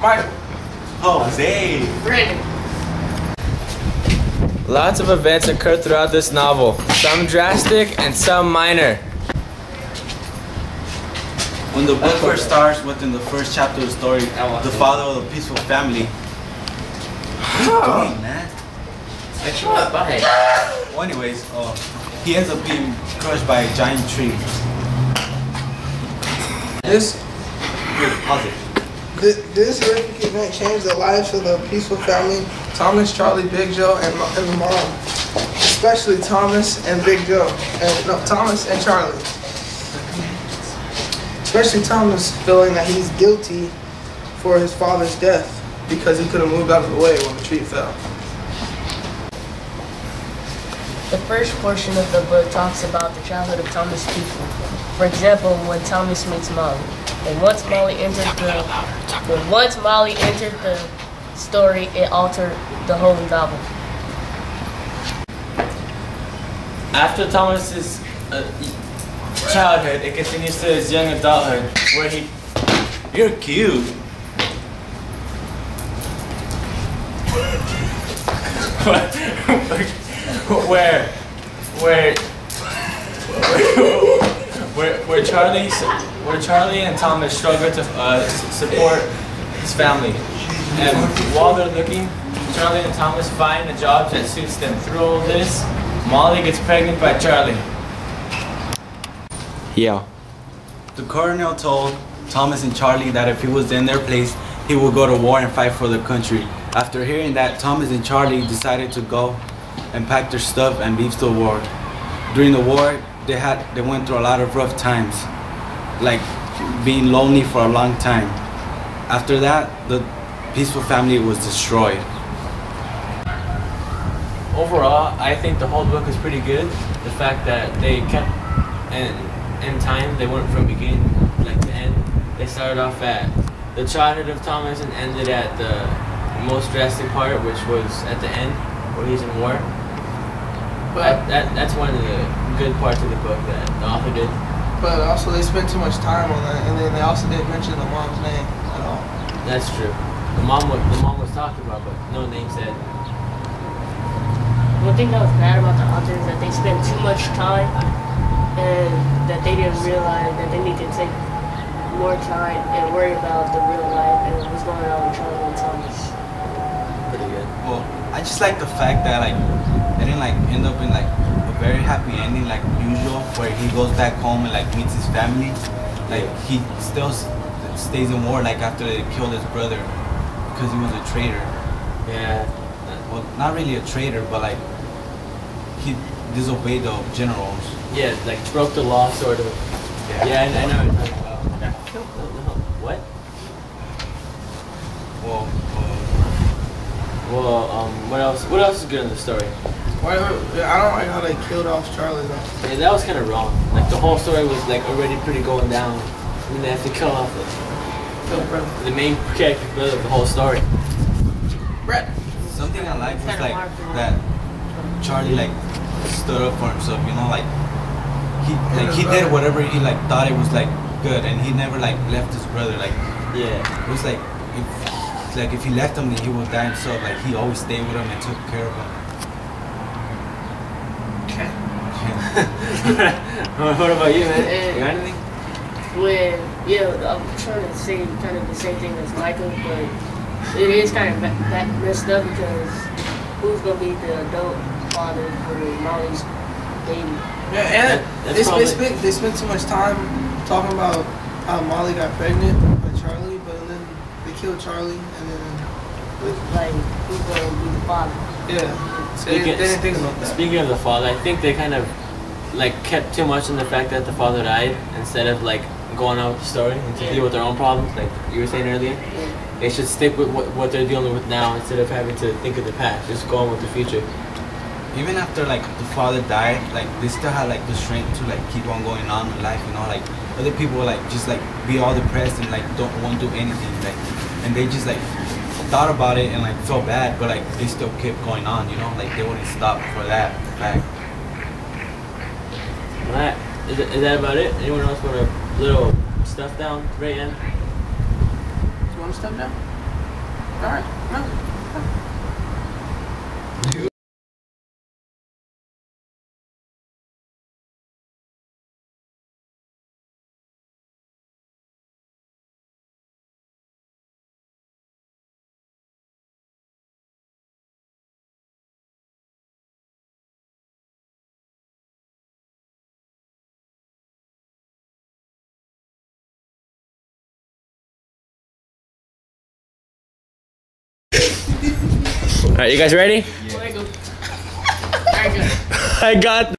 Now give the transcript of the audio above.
Michael. Jose. Brandon. Lots of events occur throughout this novel, some drastic and some minor. When the book first starts within the first chapter of the story, the father of the peaceful family. What are you doing, man? Well, anyways, he ends up being crushed by a giant tree. This horrific event changed the lives of the peaceful family, Thomas, Charlie, Big Joe, and the mom. Especially Thomas and Big Joe. Thomas and Charlie. Especially Thomas feeling that he's guilty for his father's death because he could have moved out of the way when the tree fell. The first portion of the book talks about the childhood of Thomas' people. For example, when Thomas meets Molly. And once Molly entered the story, it altered the whole novel. After Thomas's childhood, it continues to his young adulthood, where he... You're cute. where Charlie and Thomas struggle to support his family, and while they're looking, Charlie and Thomas find a job that suits them. Through all this, Molly gets pregnant by Charlie. Yeah. The colonel told Thomas and Charlie that if he was in their place, he would go to war and fight for the country. After hearing that, Thomas and Charlie decided to go and pack their stuff and leave the war. During the war, they went through a lot of rough times, like being lonely for a long time. After that, the peaceful family was destroyed. Overall, I think the whole book is pretty good. The fact that they kept in time, they went from beginning like to end. They started off at the childhood of Thomas and ended at the most drastic part, which was at the end where he's in war. But that's one of the good parts of the book that the author did. But also they spent too much time on that, and then they also didn't mention the mom's name at all. That's true. The mom was talked about, but no name said. One thing that was bad about the author is that they spent too much time and that they didn't realize that they need to take more time and worry about the real life and what's going on with Charlie and Thomas. Pretty good. Well, I just like the fact that like it didn't like end up in like a very happy ending like usual, where he goes back home and like meets his family. Like he still stays in war like after they killed his brother because he was a traitor. Yeah. Well, not really a traitor, but like he disobeyed the generals. Yeah, like broke the law, sort of. Yeah, I know what you're talking about. What? Well, what else? What else is good in the story? I don't like how they killed off Charlie though. Yeah, that was kind of wrong. Like the whole story was like already pretty going down, and they have to kill off the main character of the whole story. Brett. something I liked was like that Charlie like stood up for himself, you know, like he did whatever he like thought it was like good, and he never like left his brother. Like it was like if he left him, then he would die himself. Like he always stayed with him and took care of him. Okay. What about you, man? You got anything? I'm trying to say kind of the same thing as Michael, but it is kind of messed up because who's gonna be the adult father for Molly's baby? Yeah, and they spent too much time talking about how Molly got pregnant by Charlie, but then they killed Charlie, and then like who's gonna be the father? Yeah, so they didn't think about that. Speaking of the father, I think they kind of like kept too much in the fact that the father died instead of like going on with the story and to deal with their own problems, like you were saying earlier. They should stick with what they're dealing with now instead of having to think of the past. Just go on with the future. Even after like the father died, like they still had like the strength to like keep on going on with life, you know. Like other people like just like be all depressed and like won't do anything, like, and they just like thought about it and like felt bad, but like they still kept going on, you know. Like they wouldn't stop for that fact. Alright, is that about it? Anyone else want a little stuff down at the very end? You want to step down? All right. No. All right, you guys ready? Alright, go. Alright, go. I got